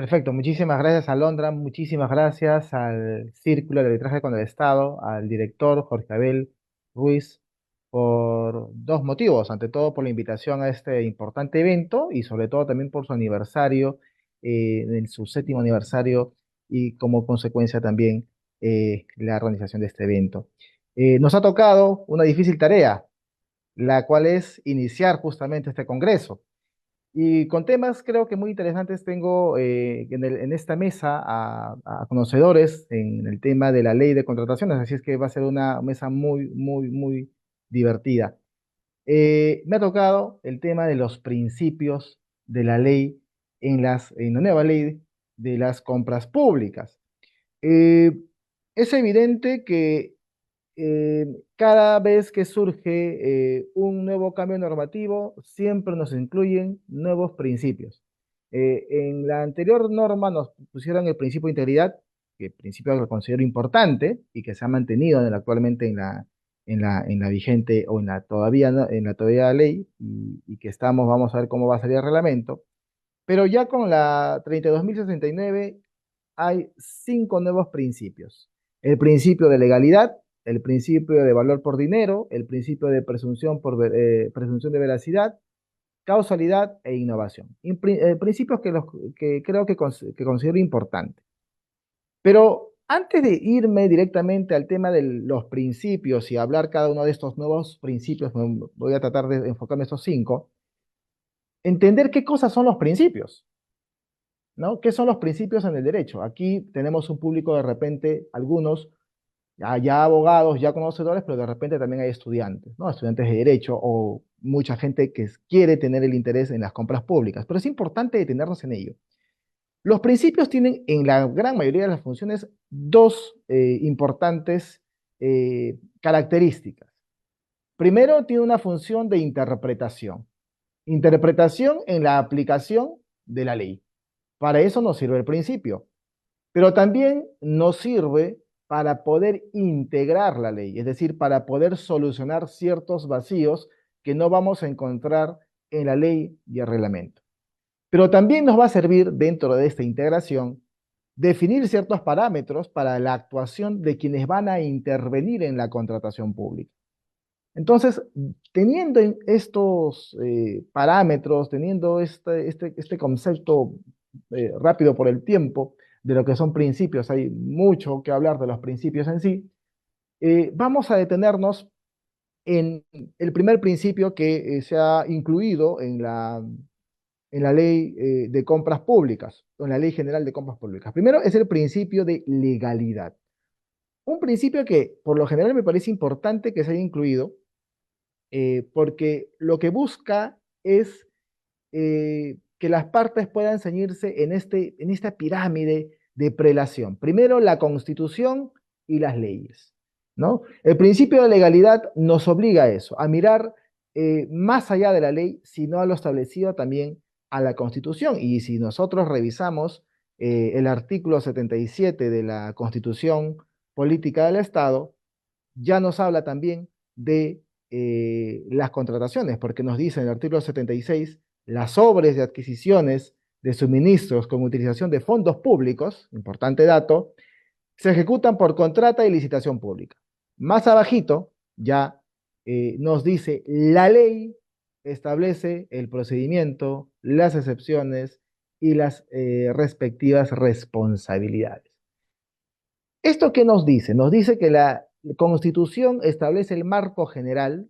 Perfecto, muchísimas gracias Alondra, muchísimas gracias al Círculo de Arbitraje con el Estado, al director Jorge Abel Ruiz, por dos motivos. Ante todo, por la invitación a este importante evento y sobre todo también por su aniversario, en su séptimo aniversario y como consecuencia también la organización de este evento. Nos ha tocado una difícil tarea, la cual es iniciar justamente este congreso. Y con temas creo que muy interesantes tengo en esta mesa a conocedores en el tema de la ley de contrataciones, así es que va a ser una mesa muy, muy, muy divertida. Me ha tocado el tema de los principios de la ley en la nueva ley de las compras públicas. Eh, es evidente que cada vez que surge un nuevo cambio normativo, siempre nos incluyen nuevos principios. En la anterior norma nos pusieron el principio de integridad, que principio lo considero importante y que se ha mantenido actualmente en la vigente o en la todavía ley y que estamos, vamos a ver cómo va a salir el reglamento. Pero ya con la 32.069 hay cinco nuevos principios. El principio de legalidad, el principio de valor por dinero, el principio de presunción de veracidad, causalidad e innovación. Principios que creo que considero importantes. Pero antes de irme directamente al tema de los principios y hablar cada uno de estos nuevos principios, voy a tratar de enfocarme en estos cinco, entender qué cosas son los principios. ¿No? ¿Qué son los principios en el derecho? Aquí tenemos un público de repente, algunos ya abogados, ya conocedores, pero de repente también hay estudiantes, ¿no? Estudiantes de derecho o mucha gente que quiere tener el interés en las compras públicas, pero es importante detenernos en ello. Los principios tienen en la gran mayoría de las funciones dos importantes características. Primero, tiene una función de interpretación. Interpretación en la aplicación de la ley. Para eso nos sirve el principio, pero también nos sirve para poder integrar la ley, es decir, para poder solucionar ciertos vacíos que no vamos a encontrar en la ley y el reglamento. Pero también nos va a servir dentro de esta integración definir ciertos parámetros para la actuación de quienes van a intervenir en la contratación pública. Entonces, teniendo estos parámetros, teniendo este concepto rápido por el tiempo de lo que son principios, hay mucho que hablar de los principios en sí, vamos a detenernos en el primer principio que se ha incluido en la ley de compras públicas, o en la ley general de compras públicas. Primero es el principio de legalidad. Un principio que por lo general me parece importante que se haya incluido porque lo que busca es que las partes puedan ceñirse en esta pirámide de prelación. Primero, la Constitución y las leyes, ¿no? El principio de legalidad nos obliga a eso, a mirar más allá de la ley, sino a lo establecido también a la Constitución. Y si nosotros revisamos el artículo 77 de la Constitución Política del Estado, ya nos habla también de las contrataciones, porque nos dice en el artículo 76, las obras de adquisiciones de suministros con utilización de fondos públicos, importante dato, se ejecutan por contrata y licitación pública. Más abajito ya nos dice, la ley establece el procedimiento, las excepciones y las respectivas responsabilidades. ¿Esto qué nos dice? Nos dice que la Constitución establece el marco general,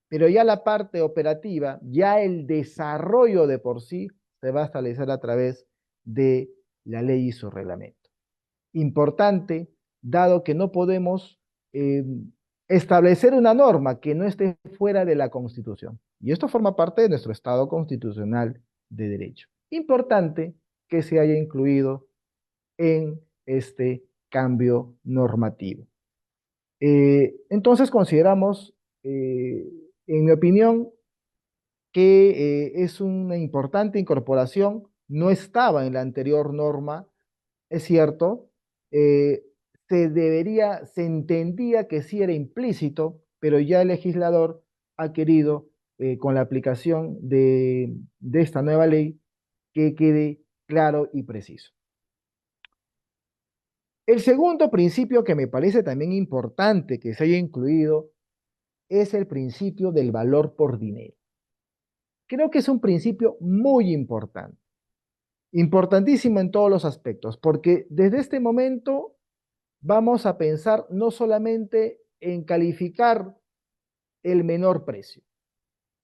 pero ya la parte operativa, ya el desarrollo de por sí, se va a establecer a través de la ley y su reglamento. Importante, dado que no podemos eh, establecer una norma que no esté fuera de la Constitución. Y esto forma parte de nuestro Estado constitucional de derecho. Importante que se haya incluido en este cambio normativo. Entonces consideramos, en mi opinión, que es una importante incorporación, no estaba en la anterior norma, es cierto, eh, se entendía que sí era implícito, pero ya el legislador ha querido, con la aplicación de esta nueva ley, que quede claro y preciso. El segundo principio que me parece también importante que se haya incluido es el principio del valor por dinero. Creo que es un principio muy importante, importantísimo en todos los aspectos, porque desde este momento vamos a pensar no solamente en calificar el menor precio.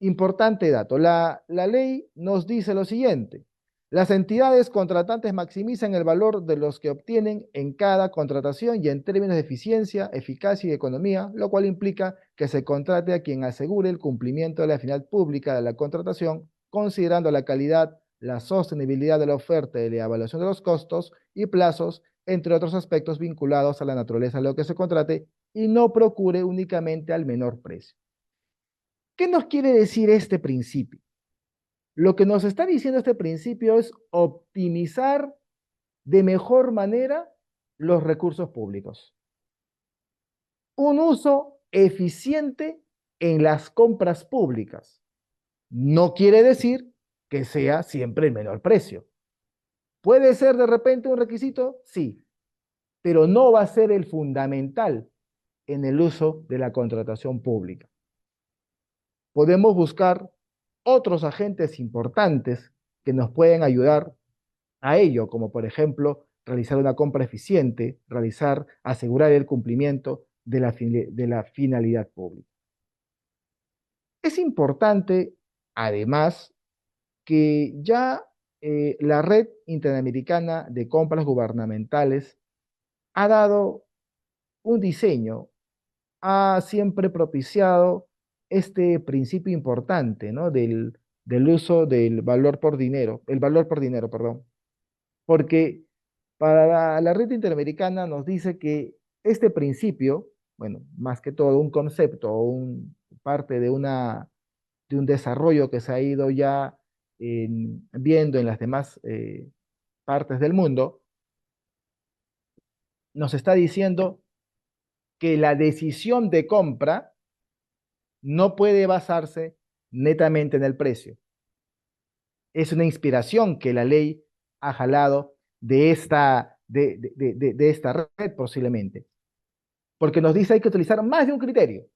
Importante dato, la ley nos dice lo siguiente: las entidades contratantes maximizan el valor de los que obtienen en cada contratación y en términos de eficiencia, eficacia y economía, lo cual implica que se contrate a quien asegure el cumplimiento de la finalidad pública de la contratación, considerando la calidad, la sostenibilidad de la oferta y la evaluación de los costos y plazos, entre otros aspectos vinculados a la naturaleza de lo que se contrate, y no procure únicamente al menor precio. ¿Qué nos quiere decir este principio? Lo que nos está diciendo este principio es optimizar de mejor manera los recursos públicos. Un uso eficiente en las compras públicas. No quiere decir que sea siempre el menor precio. ¿Puede ser de repente un requisito? Sí, pero no va a ser el fundamental en el uso de la contratación pública. Podemos buscar otros agentes importantes que nos pueden ayudar a ello, como por ejemplo realizar una compra eficiente, asegurar el cumplimiento de la finalidad pública. Es importante, además, que ya la Red Interamericana de Compras Gubernamentales ha dado un diseño, ha siempre propiciado este principio importante, ¿no? Del uso del valor por dinero, el valor por dinero, perdón, porque para la red interamericana nos dice que este principio, bueno, más que todo un concepto o parte de un desarrollo que se ha ido ya viendo en las demás partes del mundo, nos está diciendo que la decisión de compra no puede basarse netamente en el precio. Es una inspiración que la ley ha jalado de esta red posiblemente, porque nos dice hay que utilizar más de un criterio: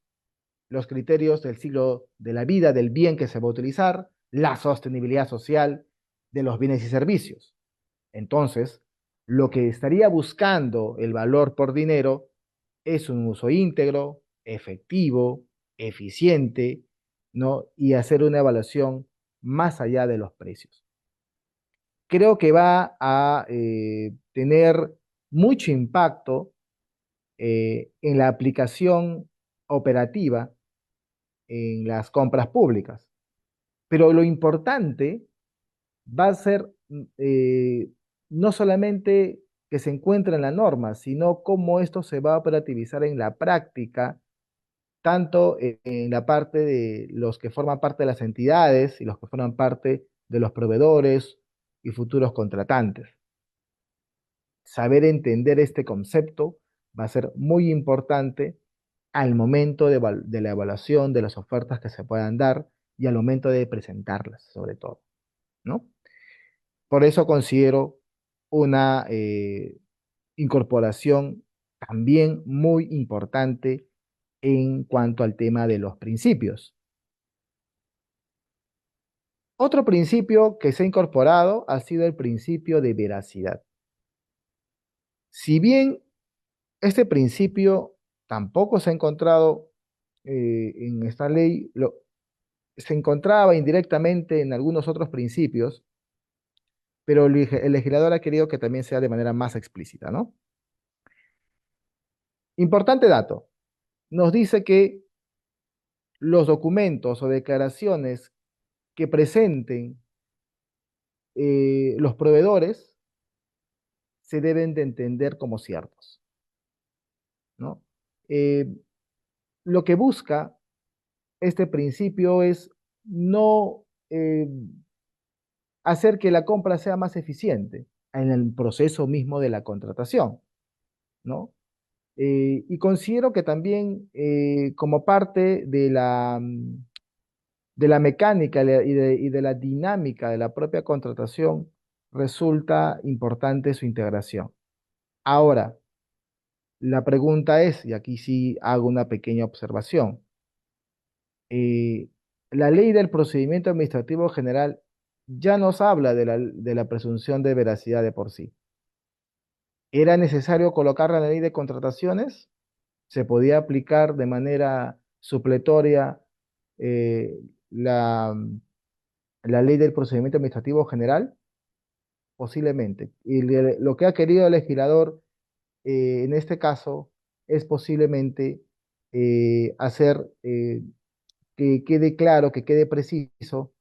los criterios del ciclo de la vida, del bien que se va a utilizar, la sostenibilidad social de los bienes y servicios. Entonces, lo que estaría buscando el valor por dinero es un uso íntegro, efectivo, eficiente, ¿no? Y hacer una evaluación más allá de los precios. Creo que va a tener mucho impacto en la aplicación operativa en las compras públicas. Pero lo importante va a ser no solamente que se encuentre en la norma, sino cómo esto se va a operativizar en la práctica, tanto en la parte de los que forman parte de las entidades y los que forman parte de los proveedores y futuros contratantes. Saber entender este concepto va a ser muy importante al momento de la evaluación de las ofertas que se puedan dar y al momento de presentarlas, sobre todo, ¿no? Por eso considero una incorporación también muy importante en cuanto al tema de los principios. Otro principio que se ha incorporado ha sido el principio de veracidad. Si bien este principio tampoco se ha encontrado en esta ley, se encontraba indirectamente en algunos otros principios, pero el legislador ha querido que también sea de manera más explícita, ¿no? Importante dato, nos dice que los documentos o declaraciones que presenten los proveedores se deben de entender como ciertos, ¿no? Eh, lo que busca este principio es no hacer que la compra sea más eficiente en el proceso mismo de la contratación, ¿no? Y considero que también como parte de la mecánica y de la dinámica de la propia contratación, resulta importante su integración. Ahora, la pregunta es, y aquí sí hago una pequeña observación, eh, la ley del procedimiento administrativo general ya nos habla de la presunción de veracidad de por sí. ¿Era necesario colocarla en la ley de contrataciones? ¿Se podía aplicar de manera supletoria eh, la, la ley del procedimiento administrativo general? Posiblemente. Y lo que ha querido el legislador en este caso es posiblemente hacer que quede claro, que quede preciso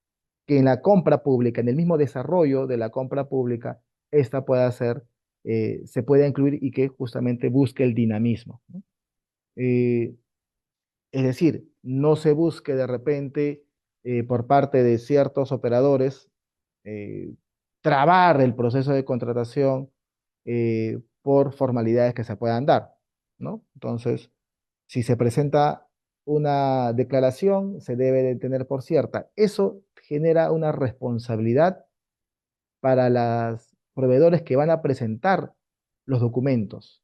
que en la compra pública, en el mismo desarrollo de la compra pública, esta pueda ser, se pueda incluir y que justamente busque el dinamismo, ¿no? Eh, es decir, no se busque de repente por parte de ciertos operadores eh, trabar el proceso de contratación por formalidades que se puedan dar, ¿no? Entonces, si se presenta una declaración, se debe de tener por cierta. Eso genera una responsabilidad para los proveedores que van a presentar los documentos,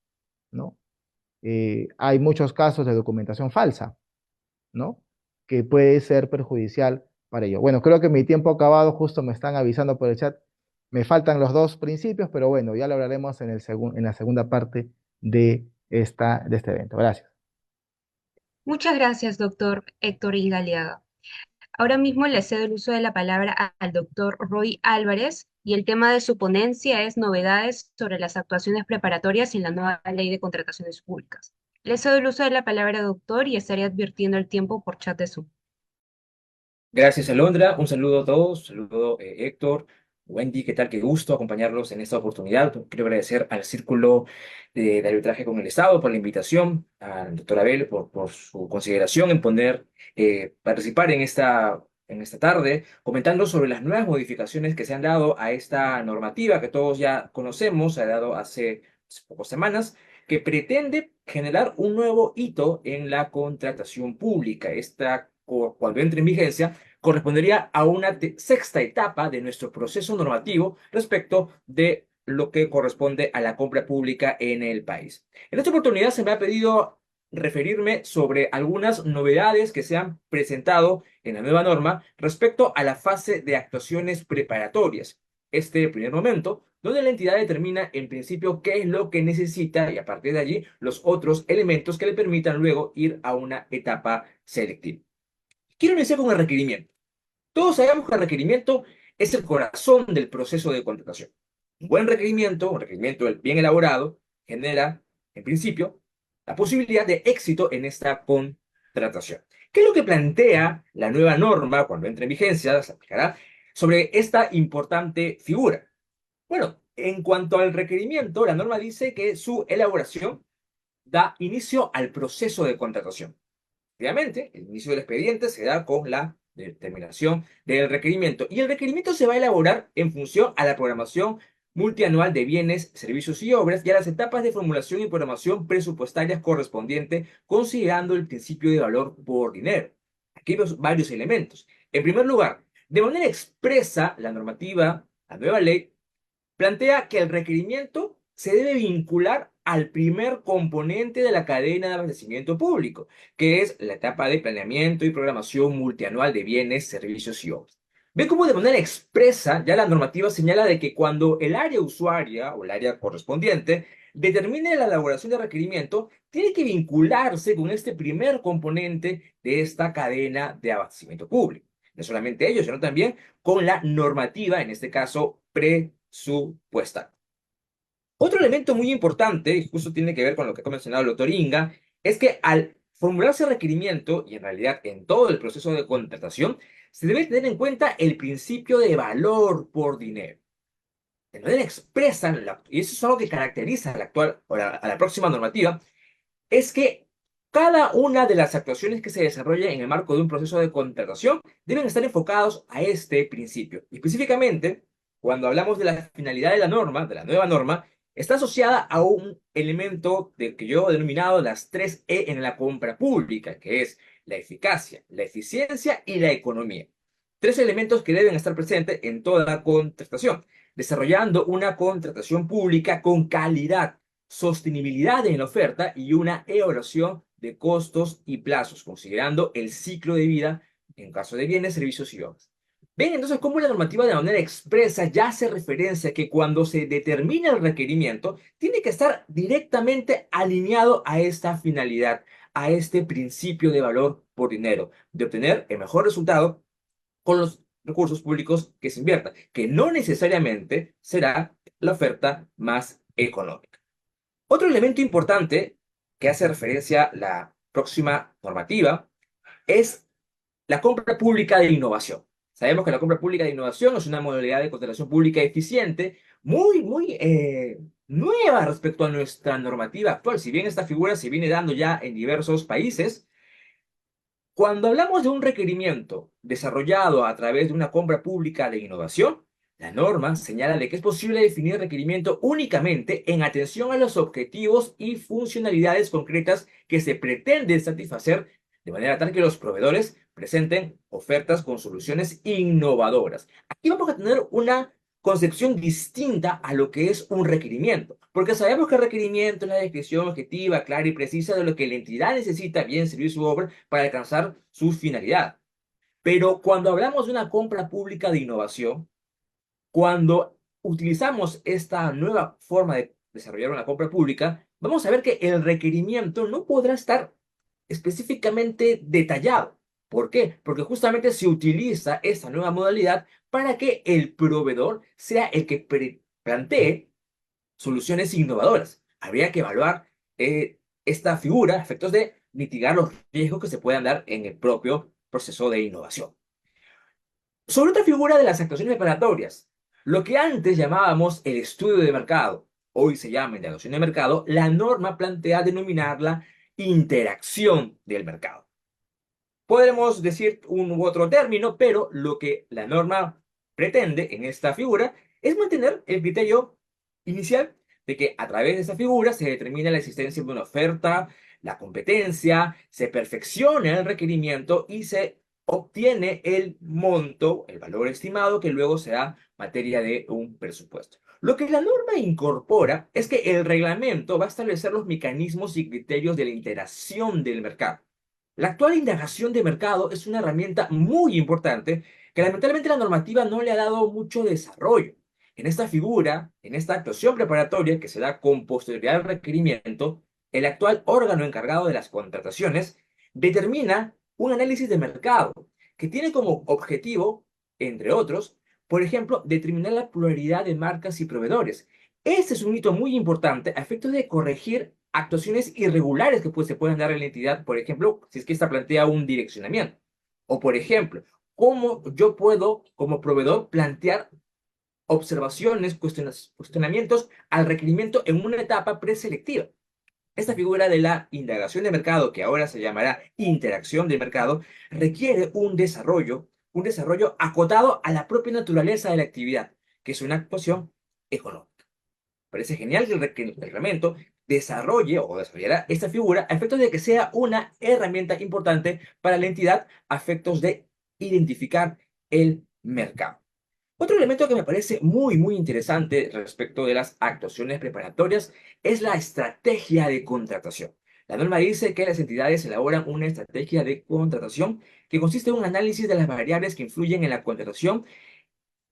¿no? Hay muchos casos de documentación falsa, ¿no? Que puede ser perjudicial para ello. Bueno, creo que mi tiempo ha acabado, justo me están avisando por el chat. Me faltan los dos principios, pero bueno, ya lo hablaremos en en la segunda parte de este evento. Gracias. Muchas gracias, doctor Héctor Igaliaga. Ahora mismo le cedo el uso de la palabra al doctor Roy Álvarez y el tema de su ponencia es novedades sobre las actuaciones preparatorias en la nueva ley de contrataciones públicas. Le cedo el uso de la palabra, doctor, y estaré advirtiendo el tiempo por chat de Zoom. Gracias, Alondra. Un saludo a todos. Un saludo, Héctor, Wendy. ¿Qué tal? Qué gusto acompañarlos en esta oportunidad. Quiero agradecer al Círculo de Arbitraje con el Estado por la invitación, al doctor Abel por su consideración en participar en esta tarde, comentando sobre las nuevas modificaciones que se han dado a esta normativa que todos ya conocemos, se ha dado hace pocas semanas, que pretende generar un nuevo hito en la contratación pública. Cuando entre en vigencia, correspondería a una sexta etapa de nuestro proceso normativo respecto de lo que corresponde a la compra pública en el país. En esta oportunidad se me ha pedido referirme sobre algunas novedades que se han presentado en la nueva norma respecto a la fase de actuaciones preparatorias. Este primer momento, donde la entidad determina en principio qué es lo que necesita y a partir de allí los otros elementos que le permitan luego ir a una etapa selectiva. Quiero iniciar con el requerimiento. Todos sabemos que el requerimiento es el corazón del proceso de contratación. Un buen requerimiento, un requerimiento bien elaborado, genera, en principio, la posibilidad de éxito en esta contratación. ¿Qué es lo que plantea la nueva norma cuando entre en vigencia, se aplicará, sobre esta importante figura? Bueno, en cuanto al requerimiento, la norma dice que su elaboración da inicio al proceso de contratación. Obviamente, el inicio del expediente se da con la determinación del requerimiento y el requerimiento se va a elaborar en función a la programación multianual de bienes, servicios y obras y a las etapas de formulación y programación presupuestarias correspondientes, considerando el principio de valor por dinero. Aquí hay varios elementos. En primer lugar, de manera expresa, la normativa, la nueva ley, plantea que el requerimiento se debe vincular al primer componente de la cadena de abastecimiento público, que es la etapa de planeamiento y programación multianual de bienes, servicios y obras. Ve cómo de manera expresa ya la normativa señala de que cuando el área usuaria o el área correspondiente determine la elaboración de requerimiento, tiene que vincularse con este primer componente de esta cadena de abastecimiento público. No solamente ello, sino también con la normativa, en este caso, presupuestal. Otro elemento muy importante, y justo tiene que ver con lo que ha mencionado el doctor Inga, es que al formularse requerimiento, y en realidad en todo el proceso de contratación, se debe tener en cuenta el principio de valor por dinero. De manera expresa, y eso es algo que caracteriza a la actual o a la próxima normativa, es que cada una de las actuaciones que se desarrollen en el marco de un proceso de contratación deben estar enfocados a este principio. Y específicamente, cuando hablamos de la finalidad de la norma, de la nueva norma, está asociada a un elemento que yo he denominado las 3 E en la compra pública, que es la eficacia, la eficiencia y la economía. Tres elementos que deben estar presentes en toda contratación. desarrollando una contratación pública con calidad, sostenibilidad en la oferta y una evaluación de costos y plazos, considerando el ciclo de vida en caso de bienes, servicios y obras. Ven entonces cómo la normativa de manera expresa ya hace referencia a que cuando se determina el requerimiento, tiene que estar directamente alineado a esta finalidad, a este principio de valor por dinero, de obtener el mejor resultado con los recursos públicos que se inviertan, que no necesariamente será la oferta más económica. Otro elemento importante que hace referencia a la próxima normativa es la compra pública de innovación. Sabemos que la compra pública de innovación es una modalidad de contratación pública eficiente, muy nueva respecto a nuestra normativa actual. Si bien esta figura se viene dando ya en diversos países, cuando hablamos de un requerimiento desarrollado a través de una compra pública de innovación, la norma señala de que es posible definir requerimiento únicamente en atención a los objetivos y funcionalidades concretas que se pretenden satisfacer, de manera tal que los proveedores presenten ofertas con soluciones innovadoras. Aquí vamos a tener una concepción distinta a lo que es un requerimiento, porque sabemos que el requerimiento es la descripción objetiva, clara y precisa de lo que la entidad necesita, bien, servicio u obra, para alcanzar su finalidad. Pero cuando hablamos de una compra pública de innovación, cuando utilizamos esta nueva forma de desarrollar una compra pública, vamos a ver que el requerimiento no podrá estar específicamente detallado. ¿Por qué? Porque justamente se utiliza esta nueva modalidad para que el proveedor sea el que plantee soluciones innovadoras. Habría que evaluar esta figura a efectos de mitigar los riesgos que se puedan dar en el propio proceso de innovación. Sobre otra figura de las actuaciones preparatorias, lo que antes llamábamos el estudio de mercado, hoy se llama indagación de mercado, la norma plantea denominarla interacción del mercado. Podremos decir un u otro término, pero lo que la norma pretende en esta figura es mantener el criterio inicial de que a través de esta figura se determina la existencia de una oferta, la competencia, se perfecciona el requerimiento y se obtiene el monto, el valor estimado, que luego será materia de un presupuesto. Lo que la norma incorpora es que el reglamento va a establecer los mecanismos y criterios de la interacción del mercado. La actual indagación de mercado es una herramienta muy importante que lamentablemente la normativa no le ha dado mucho desarrollo. En esta figura, en esta actuación preparatoria que se da con posterioridad al requerimiento, el actual órgano encargado de las contrataciones determina un análisis de mercado que tiene como objetivo, entre otros, por ejemplo, determinar la pluralidad de marcas y proveedores. Este es un hito muy importante a efectos de corregir actuaciones irregulares que se pueden dar en la entidad, por ejemplo, si es que esta plantea un direccionamiento. O, por ejemplo, cómo yo puedo, como proveedor, plantear observaciones, cuestionamientos al requerimiento en una etapa preselectiva. Esta figura de la indagación de mercado, que ahora se llamará interacción de mercado, requiere un desarrollo acotado a la propia naturaleza de la actividad, que es una actuación económica. Parece genial que el reglamento desarrolle o desarrollará esta figura a efectos de que sea una herramienta importante para la entidad a efectos de identificar el mercado. Otro elemento que me parece muy interesante respecto de las actuaciones preparatorias es la estrategia de contratación. La norma dice que las entidades elaboran una estrategia de contratación que consiste en un análisis de las variables que influyen en la contratación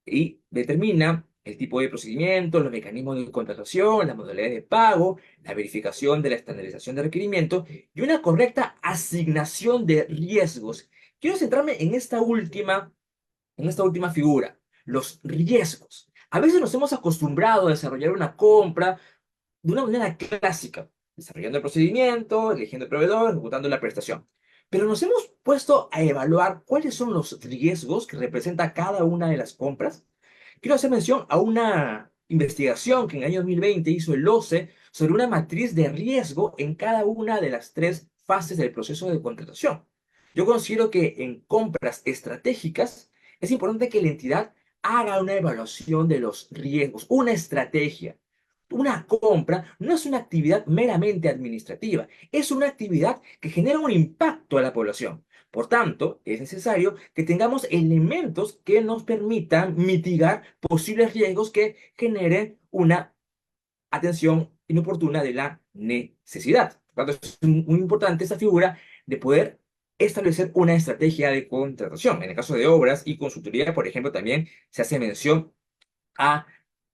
y determina el tipo de procedimiento, los mecanismos de contratación, las modalidades de pago, la verificación de la estandarización de requerimientos y una correcta asignación de riesgos. Quiero centrarme en esta última figura, los riesgos. A veces nos hemos acostumbrado a desarrollar una compra de una manera clásica, desarrollando el procedimiento, eligiendo el proveedor, ejecutando la prestación. Pero nos hemos puesto a evaluar cuáles son los riesgos que representa cada una de las compras. Quiero hacer mención a una investigación que en el año 2020 hizo el OCE sobre una matriz de riesgo en cada una de las tres fases del proceso de contratación. Yo considero que en compras estratégicas es importante que la entidad haga una evaluación de los riesgos, una estrategia. una compra no es una actividad meramente administrativa, es una actividad que genera un impacto a la población. Por tanto, es necesario que tengamos elementos que nos permitan mitigar posibles riesgos que generen una atención inoportuna de la necesidad. Por tanto, es muy importante esta figura de poder establecer una estrategia de contratación. En el caso de obras y consultoría, por ejemplo, también se hace mención a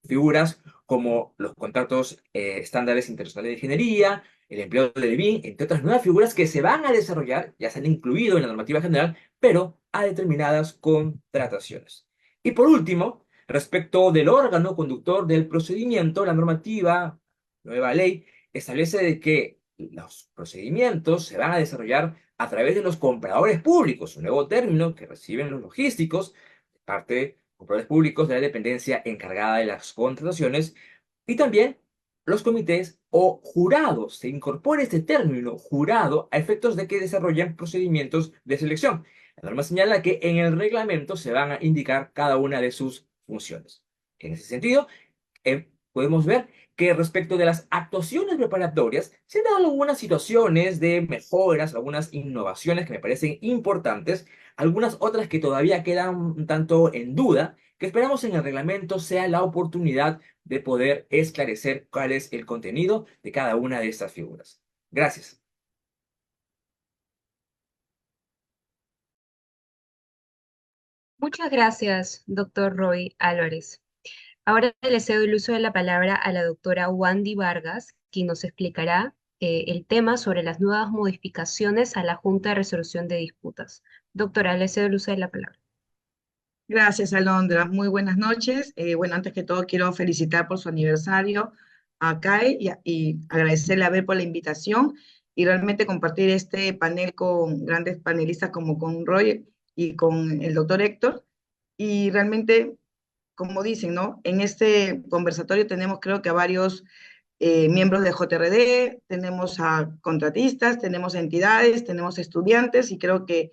figuras como los contratos estándares internacionales de ingeniería, el empleo del BIM, entre otras nuevas figuras que se van a desarrollar, ya se han incluido en la normativa general, pero a determinadas contrataciones. Y por último, respecto del órgano conductor del procedimiento, la normativa, nueva ley, establece de que los procedimientos se van a desarrollar a través de los compradores públicos, un nuevo término que reciben los logísticos, parte compradores públicos de la dependencia encargada de las contrataciones, y también los comités o jurados. Se incorpora este término jurado a efectos de que desarrollen procedimientos de selección. La norma señala que en el reglamento se van a indicar cada una de sus funciones. En ese sentido, podemos ver que respecto de las actuaciones preparatorias, se han dado algunas situaciones de mejoras, algunas innovaciones que me parecen importantes, algunas otras que todavía quedan un tanto en duda, que esperamos en el reglamento sea la oportunidad de poder esclarecer cuál es el contenido de cada una de estas figuras. Gracias. Muchas gracias, doctor Roy Álvarez. Ahora le cedo el uso de la palabra a la doctora Wandy Vargas, quien nos explicará el tema sobre las nuevas modificaciones a la Junta de Resolución de Disputas. Doctora, le cedo el uso de la palabra. Gracias, Alondra. Muy buenas noches. Bueno, antes que todo quiero felicitar por su aniversario a CAE y agradecerle a Ver por la invitación y realmente compartir este panel con grandes panelistas como con Roy y con el doctor Héctor. Y realmente, como dicen, ¿no? En este conversatorio tenemos creo que a varios miembros de JRD, tenemos a contratistas, tenemos a entidades, tenemos estudiantes y creo que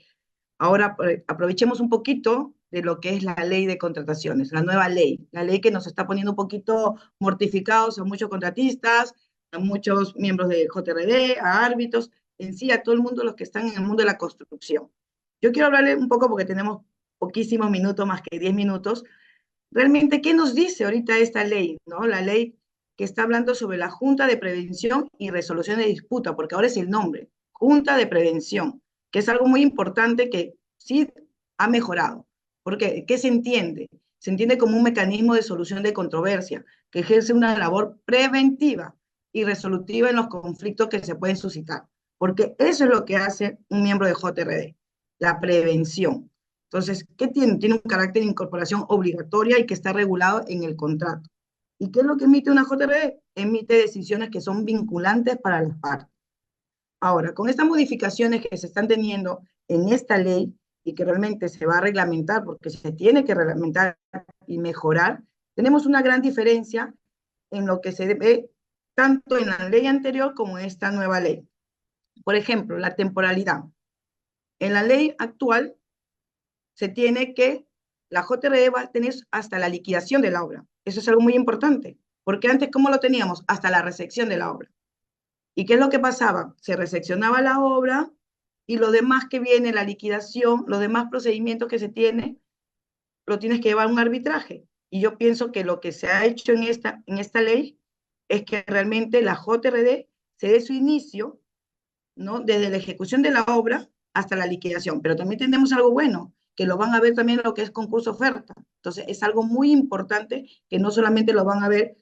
ahora aprovechemos un poquito de lo que es la ley de contrataciones, la nueva ley, la ley que nos está poniendo un poquito mortificados a muchos contratistas, a muchos miembros de JRD, a árbitros, en sí a todo el mundo, los que están en el mundo de la construcción. Yo quiero hablarle un poco, porque tenemos poquísimos minutos, más que 10 minutos, realmente qué nos dice ahorita esta ley, ¿no? La ley que está hablando sobre la Junta de Prevención y Resolución de Disputa, porque ahora es el nombre, Junta de Prevención, que es algo muy importante que sí ha mejorado. ¿Por qué? ¿Qué se entiende? Se entiende como un mecanismo de solución de controversia, que ejerce una labor preventiva y resolutiva en los conflictos que se pueden suscitar, porque eso es lo que hace un miembro de JRD, la prevención. Entonces, ¿qué tiene? Tiene un carácter de incorporación obligatoria y que está regulado en el contrato. ¿Y qué es lo que emite una JRD? Emite decisiones que son vinculantes para las partes. Ahora, con estas modificaciones que se están teniendo en esta ley y que realmente se va a reglamentar, porque se tiene que reglamentar y mejorar, tenemos una gran diferencia en lo que se ve tanto en la ley anterior como en esta nueva ley. Por ejemplo, la temporalidad. En la ley actual se tiene que, la JRE va a tener hasta la liquidación de la obra. Eso es algo muy importante, porque antes, ¿cómo lo teníamos? Hasta la recepción de la obra. ¿Y qué es lo que pasaba? Se recepcionaba la obra y lo demás que viene, la liquidación, los demás procedimientos que se tiene, lo tienes que llevar a un arbitraje. Y yo pienso que lo que se ha hecho en esta ley es que realmente la JRD se dé su inicio, ¿no? Desde la ejecución de la obra hasta la liquidación. Pero también tenemos algo bueno, que lo van a ver también lo que es concurso oferta. Entonces, es algo muy importante que no solamente lo van a ver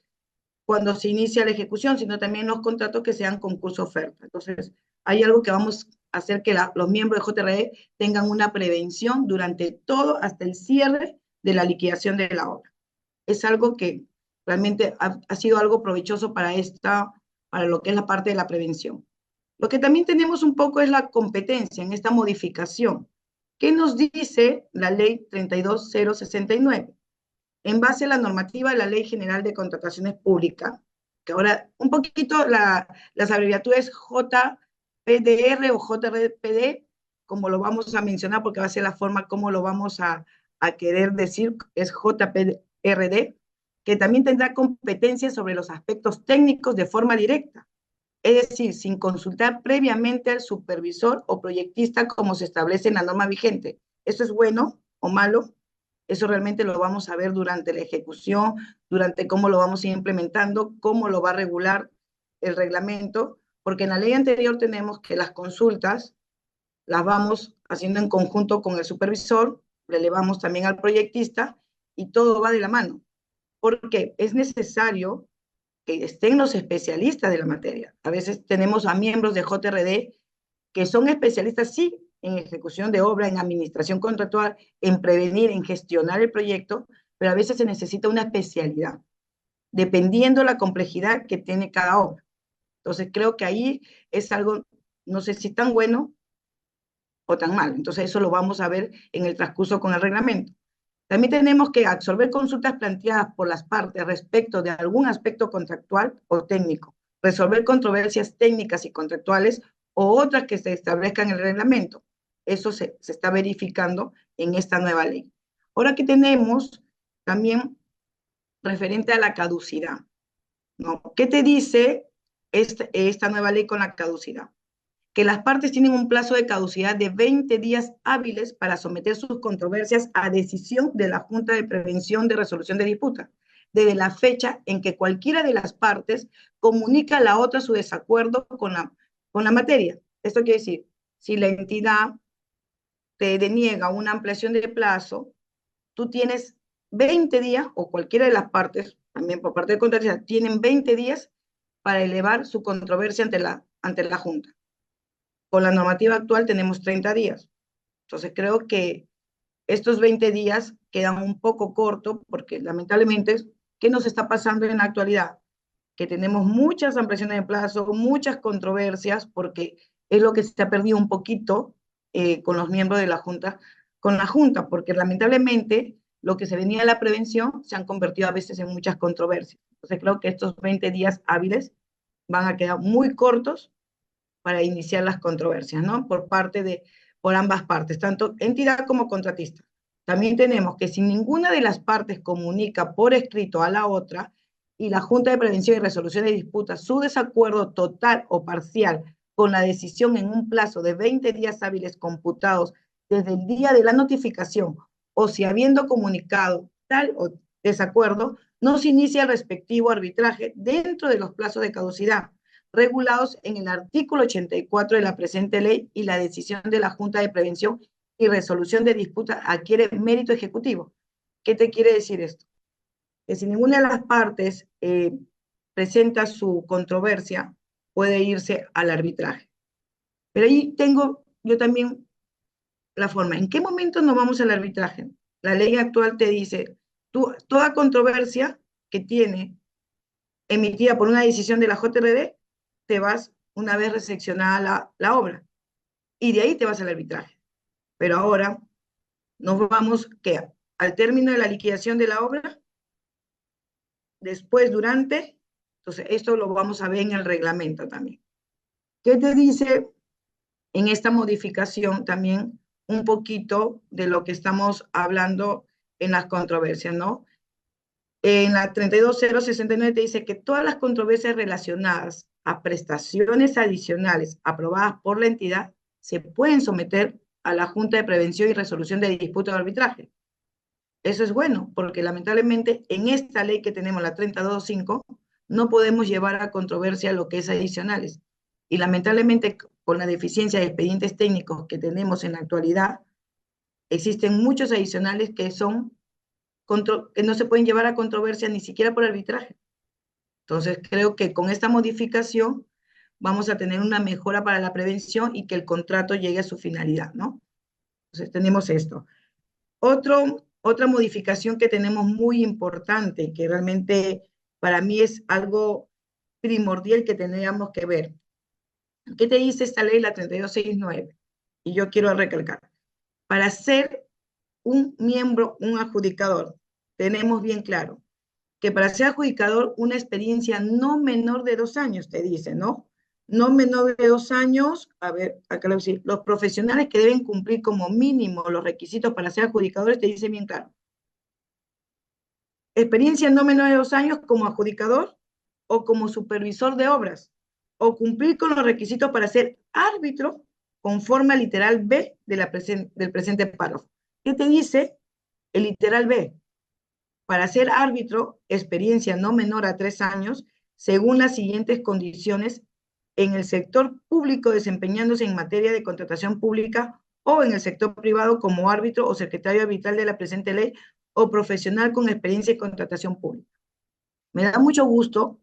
cuando se inicia la ejecución, sino también los contratos que sean concurso oferta. Entonces, hay algo que vamos a hacer que los miembros de JRE tengan una prevención durante todo hasta el cierre de la liquidación de la obra. Es algo que realmente ha sido algo provechoso para lo que es la parte de la prevención. Lo que también tenemos un poco es la competencia en esta modificación. ¿Qué nos dice la ley 32069? En base a la normativa de la Ley General de Contrataciones Públicas, que ahora un poquito las abreviaturas JPDR o JRPD, como lo vamos a mencionar, porque va a ser la forma como lo vamos a querer decir, es JPRD, que también tendrá competencias sobre los aspectos técnicos de forma directa, es decir, sin consultar previamente al supervisor o proyectista como se establece en la norma vigente. ¿Eso es bueno o malo? Eso realmente lo vamos a ver durante la ejecución, durante cómo lo vamos a ir implementando, cómo lo va a regular el reglamento, porque en la ley anterior tenemos que las consultas las vamos haciendo en conjunto con el supervisor, le elevamos también al proyectista y todo va de la mano, porque es necesario que estén los especialistas de la materia. A veces tenemos a miembros de JRD que son especialistas, sí, en ejecución de obra, en administración contractual, en prevenir, en gestionar el proyecto, pero a veces se necesita una especialidad, dependiendo la complejidad que tiene cada obra. Entonces creo que ahí es algo, no sé si tan bueno o tan mal. Entonces eso lo vamos a ver en el transcurso con el reglamento. También tenemos que absorber consultas planteadas por las partes respecto de algún aspecto contractual o técnico, resolver controversias técnicas y contractuales o otras que se establezcan en el reglamento. Eso se está verificando en esta nueva ley. Ahora que tenemos también referente a la caducidad, ¿no? ¿Qué te dice esta nueva ley con la caducidad? Que las partes tienen un plazo de caducidad de 20 días hábiles para someter sus controversias a decisión de la Junta de Prevención de Resolución de Disputas, desde la fecha en que cualquiera de las partes comunica a la otra su desacuerdo con la materia. Esto quiere decir, si la entidad te deniega una ampliación de plazo, tú tienes 20 días, o cualquiera de las partes, también por parte de contraria, tienen 20 días para elevar su controversia ante la Junta. Con la normativa actual tenemos 30 días. Entonces creo que estos 20 días quedan un poco cortos porque lamentablemente, ¿qué nos está pasando en la actualidad? Que tenemos muchas ampliaciones de plazo, muchas controversias, porque es lo que se ha perdido un poquito con los miembros de la Junta, con la Junta, porque lamentablemente lo que se venía de la prevención se han convertido a veces en muchas controversias. Entonces creo que estos 20 días hábiles van a quedar muy cortos para iniciar las controversias, ¿no? Por ambas partes, tanto entidad como contratista. También tenemos que si ninguna de las partes comunica por escrito a la otra y la Junta de Prevención y Resolución de Disputas su desacuerdo total o parcial con la decisión en un plazo de 20 días hábiles computados desde el día de la notificación, o si habiendo comunicado tal o desacuerdo, no se inicia el respectivo arbitraje dentro de los plazos de caducidad regulados en el artículo 84 de la presente ley, y la decisión de la Junta de Prevención y Resolución de Disputas adquiere mérito ejecutivo. ¿Qué te quiere decir esto? Que si ninguna de las partes presenta su controversia, puede irse al arbitraje. Pero ahí tengo yo también la forma. ¿En qué momento nos vamos al arbitraje? La ley actual te dice, toda controversia que tiene emitida por una decisión de la JRD, te vas una vez recepcionada la obra, y de ahí te vas al arbitraje. Pero ahora nos vamos que al término de la liquidación de la obra, después, durante, entonces esto lo vamos a ver en el reglamento también. ¿Qué te dice en esta modificación también un poquito de lo que estamos hablando en las controversias, ¿no? En la 32069 te dice que todas las controversias relacionadas a prestaciones adicionales aprobadas por la entidad se pueden someter a la Junta de Prevención y Resolución de Disputas de Arbitraje. Eso es bueno, porque lamentablemente en esta ley que tenemos, la 325, no podemos llevar a controversia lo que es adicionales. Y lamentablemente, con la deficiencia de expedientes técnicos que tenemos en la actualidad, existen muchos adicionales que no se pueden llevar a controversia ni siquiera por arbitraje. Entonces, creo que con esta modificación vamos a tener una mejora para la prevención y que el contrato llegue a su finalidad, ¿no? Entonces, tenemos esto. Otra modificación que tenemos muy importante, que realmente para mí es algo primordial que tendríamos que ver. ¿Qué te dice esta ley, la 3269? Y yo quiero recalcar. Para ser un miembro, un adjudicador, tenemos bien claro que para ser adjudicador una experiencia no menor de 2 años, te dice, ¿no? No menor de 2 años, a ver, acá lo dice, los profesionales que deben cumplir como mínimo los requisitos para ser adjudicadores, te dice bien claro. experiencia no menor de 2 años como adjudicador o como supervisor de obras, o cumplir con los requisitos para ser árbitro conforme al literal B del presente párrafo. ¿Qué te dice el literal B? Para ser árbitro, experiencia no menor a 3 años, según las siguientes condiciones en el sector público desempeñándose en materia de contratación pública o en el sector privado como árbitro o secretario arbitral de la presente ley o profesional con experiencia en contratación pública. Me da mucho gusto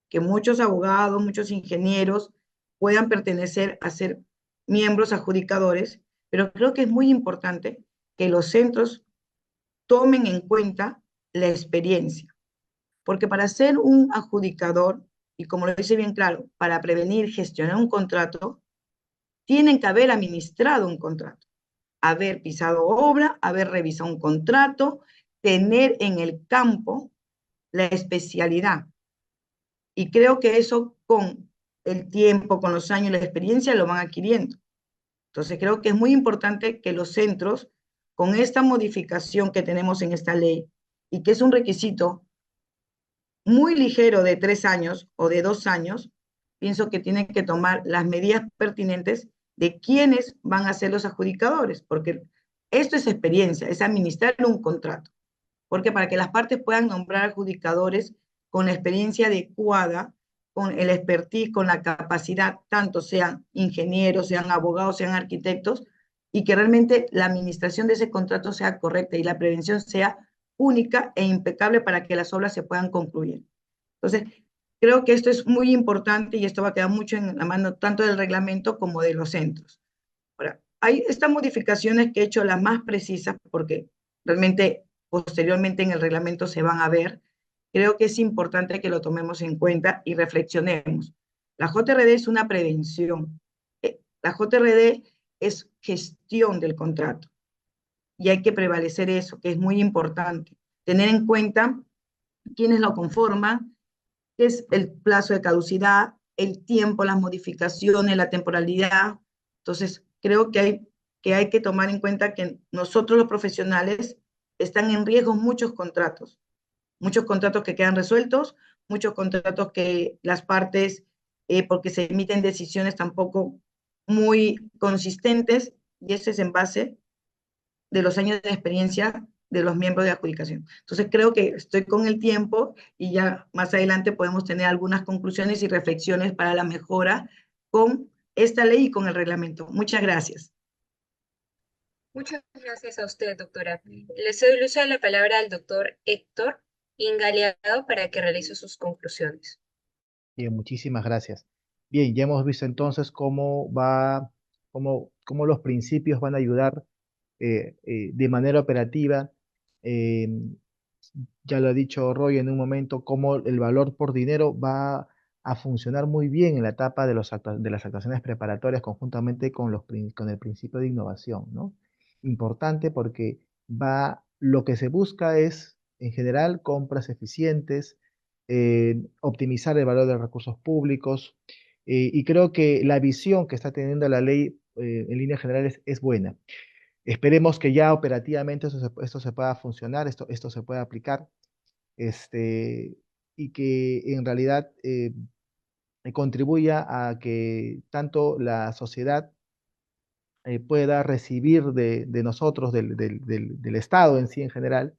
que muchos abogados, muchos ingenieros puedan pertenecer a ser miembros adjudicadores, pero creo que es muy importante que los centros tomen en cuenta la experiencia, porque para ser un adjudicador, y como lo dice bien claro, para prevenir, gestionar un contrato, tienen que haber administrado un contrato, haber pisado obra, haber revisado un contrato, tener en el campo la especialidad. Y creo que eso con el tiempo, con los años, la experiencia, lo van adquiriendo. Entonces creo que es muy importante que los centros, con esta modificación que tenemos en esta ley, y que es un requisito muy ligero de 3 años o de 2 años, pienso que tienen que tomar las medidas pertinentes de quiénes van a ser los adjudicadores, porque esto es experiencia, es administrar un contrato. Porque para que las partes puedan nombrar adjudicadores con la experiencia adecuada, con el expertise, con la capacidad, tanto sean ingenieros, sean abogados, sean arquitectos, y que realmente la administración de ese contrato sea correcta y la prevención sea única e impecable para que las obras se puedan concluir. Entonces, creo que esto es muy importante y esto va a quedar mucho en la mano tanto del reglamento como de los centros. Ahora, hay estas modificaciones que he hecho las más precisas porque realmente posteriormente en el reglamento se van a ver. Creo que es importante que lo tomemos en cuenta y reflexionemos. La JRD es una prevención. La JRD es gestión del contrato y hay que prevalecer eso, que es muy importante. Tener en cuenta quiénes lo conforman, qué es el plazo de caducidad, el tiempo, las modificaciones, la temporalidad. Entonces, creo que hay que tomar en cuenta que nosotros los profesionales están en riesgo muchos contratos que quedan resueltos, muchos contratos que las partes, porque se emiten decisiones tampoco muy consistentes, y ese es en base de los años de experiencia de los miembros de adjudicación. Entonces creo que estoy con el tiempo y ya más adelante podemos tener algunas conclusiones y reflexiones para la mejora con esta ley y con el reglamento. Muchas gracias. Muchas gracias a usted, doctora. Le cedo el uso de la palabra al doctor Héctor Ingaleado para que realice sus conclusiones. Bien, muchísimas gracias. Bien, ya hemos visto entonces cómo los principios van a ayudar de manera operativa. eh, ya lo ha dicho Roy en un momento, cómo el valor por dinero va a funcionar muy bien en la etapa de las actuaciones preparatorias conjuntamente con el principio de innovación, ¿no? Importante porque lo que se busca es, en general, compras eficientes, optimizar el valor de los recursos públicos, y creo que la visión que está teniendo la ley en líneas generales es buena. Esperemos que ya operativamente esto se pueda funcionar, esto se pueda aplicar, y que en realidad contribuya a que tanto la sociedad pueda recibir de nosotros, del Estado en sí en general,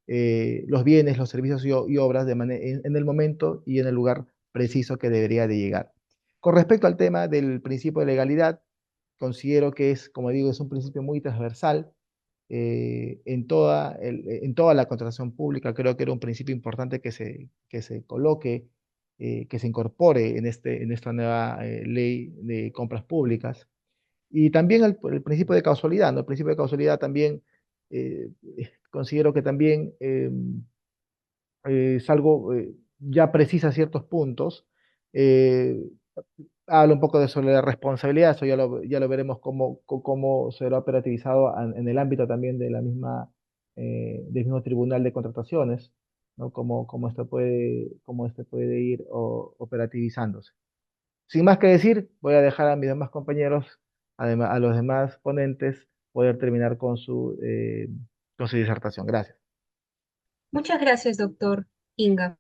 los bienes, los servicios y obras en el momento y en el lugar preciso que debería de llegar. Con respecto al tema del principio de legalidad, considero que es, como digo, es un principio muy transversal en toda la contratación pública. Creo que era un principio importante que se coloque, que se incorpore en esta nueva ley de compras públicas. Y también el principio de causalidad, ¿no? El principio de causalidad también considero que también es algo, ya precisa ciertos puntos. eh, Habla un poco de sobre la responsabilidad, eso ya lo veremos cómo será operativizado en el ámbito también de del mismo Tribunal de Contrataciones, ¿no? Cómo esto puede ir operativizándose. Sin más que decir, voy a dejar a mis demás compañeros, además, a los demás ponentes, poder terminar con su disertación. Gracias. Muchas gracias, doctor Inga.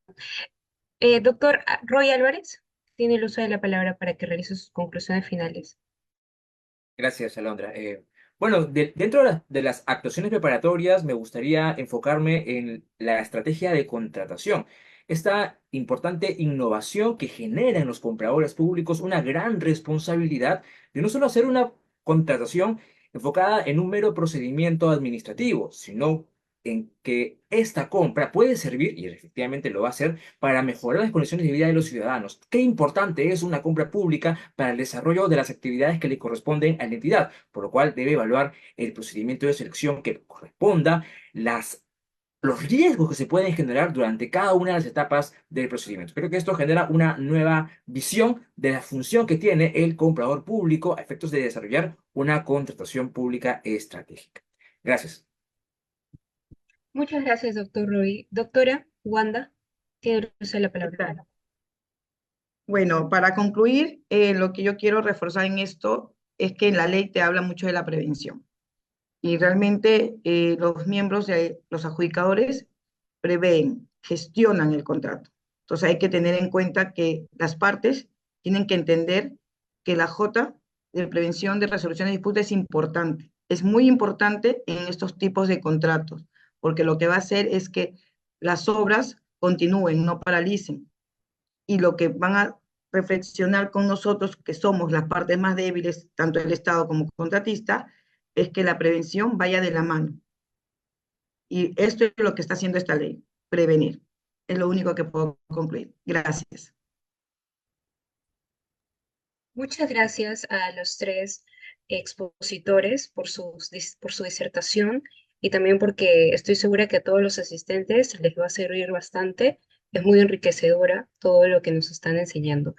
Doctor Roy Álvarez, tiene el uso de la palabra para que realice sus conclusiones finales. Gracias, Alondra. Bueno, dentro de las actuaciones preparatorias me gustaría enfocarme en la estrategia de contratación. Esta importante innovación que genera en los compradores públicos una gran responsabilidad de no solo hacer una contratación enfocada en un mero procedimiento administrativo, sino en que esta compra puede servir, y efectivamente lo va a hacer, para mejorar las condiciones de vida de los ciudadanos. Qué importante es una compra pública para el desarrollo de las actividades que le corresponden a la entidad, por lo cual debe evaluar el procedimiento de selección que corresponda, los riesgos que se pueden generar durante cada una de las etapas del procedimiento. Creo que esto genera una nueva visión de la función que tiene el comprador público a efectos de desarrollar una contratación pública estratégica. Gracias. Muchas gracias, doctor Roy. Doctora Wanda, tiene el uso de la palabra. Claro. Bueno, para concluir, lo que yo quiero reforzar en esto es que la ley te habla mucho de la prevención. Y realmente los miembros de los adjudicadores prevén, gestionan el contrato. Entonces hay que tener en cuenta que las partes tienen que entender que la J de prevención de resolución de disputas es importante. Es muy importante en estos tipos de contratos, porque lo que va a hacer es que las obras continúen, no paralicen. Y lo que van a reflexionar con nosotros, que somos las partes más débiles, tanto el Estado como contratista, es que la prevención vaya de la mano. Y esto es lo que está haciendo esta ley, prevenir. Es lo único que puedo concluir. Gracias. Muchas gracias a los tres expositores por su disertación y también porque estoy segura que a todos los asistentes les va a servir bastante. Es muy enriquecedora todo lo que nos están enseñando.